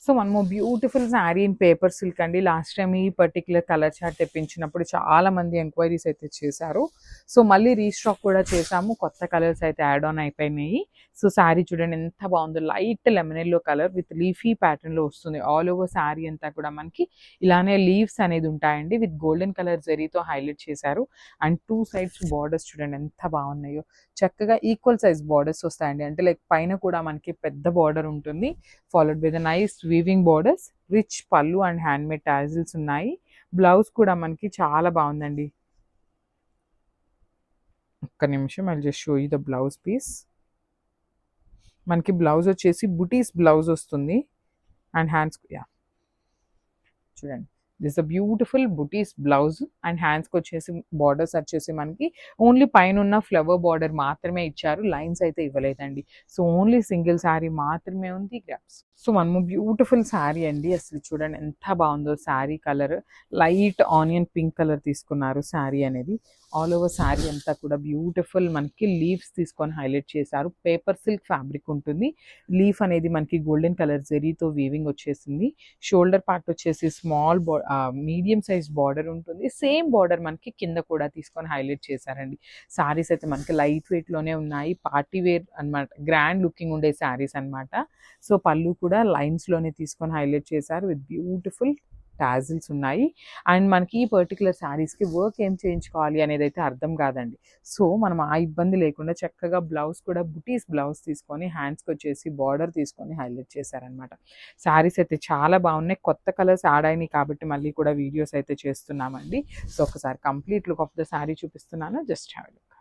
So one more beautiful sari in paper silk అండి. Last time ఈ particular colour chart తెప్పించినప్పుడు చాలా మంది ఎంక్వైరీస్ అయితే చేశారు. సో మళ్ళీ రీస్టాక్ కూడా చేసాము, కొత్త కలర్స్ అయితే యాడ్ ఆన్ అయిపోయినాయి. సో శారీ చూడండి ఎంత బాగుందో, light lemon yellow colour with leafy ప్యాటర్న్లో వస్తుంది. ఆల్ ఓవర్ శారీ అంతా కూడా మనకి ఇలానే లీవ్స్ అనేది ఉంటాయండి, విత్ గోల్డెన్ కలర్ జరీతో హైలైట్ చేశారు. అండ్ టూ సైడ్స్ బార్డర్స్ చూడండి ఎంత బాగున్నాయో, చక్కగా ఈక్వల్ సైజ్ బార్డర్స్ వస్తాయండి. అంటే లైక్ పైన కూడా మనకి పెద్ద బార్డర్ ఉంటుంది, followed by the nice weaving borders, rich pallu and handmade tassels ఉన్నాయి. బ్లౌజ్ కూడా మనకి చాలా బాగుందండి. ఒక్క నిమిషం, I just show you the blouse piece. మనకి బ్లౌజ్ వచ్చేసి బుటీస్ బ్లౌజ్ వస్తుంది అండ్ హ్యాండ్స్ చూడండి, this a beautiful butis blouse and హ్యాండ్స్కి వచ్చేసి బార్డర్స్ వచ్చేసి మనకి ఓన్లీ పైన ఉన్న ఫ్లవర్ బార్డర్ మాత్రమే ఇచ్చారు, లైన్స్ అయితే ఇవ్వలేదండి. సో ఓన్లీ సింగిల్ శారీ మాత్రమే ఉంది grasp. So one more beautiful sari అండి. అసలు చూడండి ఎంత బాగుందో sari colour, light onion pink colour తీసుకున్నారు శారీ అనేది. ఆల్ ఓవర్ శారీ అంతా కూడా బ్యూటిఫుల్ మనకి లీవ్స్ తీసుకొని హైలైట్ చేశారు. పేపర్ సిల్క్ ఫ్యాబ్రిక్ ఉంటుంది, లీఫ్ అనేది మనకి గోల్డెన్ కలర్ జరీతో వీవింగ్ వచ్చేసింది. షోల్డర్ పార్ట్ వచ్చేసి స్మాల్ మీడియం సైజ్ బార్డర్ ఉంటుంది, సేమ్ బార్డర్ మనకి కింద కూడా తీసుకొని హైలైట్ చేశారండి. శారీస్ అయితే మనకి లైట్ వెయిట్లోనే ఉన్నాయి, పార్టీ వేర్ అనమాట, గ్రాండ్ లుకింగ్ ఉండే శారీస్ అనమాట. సో పళ్ళు కూడా లైన్స్లోనే తీసుకొని హైలైట్ చేశారు, విత్ బ్యూటిఫుల్ టాజిల్స్ ఉన్నాయి. అండ్ మనకి ఈ పర్టికులర్ శారీస్కి వర్క్ ఏం చేయించుకోవాలి అనేది అయితే అర్థం కాదండి. సో మనం ఆ ఇబ్బంది లేకుండా చక్కగా బ్లౌజ్ కూడా బుటీస్ బ్లౌజ్ తీసుకొని హ్యాండ్స్కి వచ్చేసి బార్డర్ తీసుకొని హైలైట్ చేశారనమాట. శారీస్ అయితే చాలా బాగున్నాయి, కొత్త కలర్స్ యాడ్ అయినాయి కాబట్టి మళ్ళీ కూడా వీడియోస్ అయితే చేస్తున్నామండి. సో ఒకసారి complete look of the sari చూపిస్తున్నాను, జస్ట్ హ్యావ్ ఎ లుక్.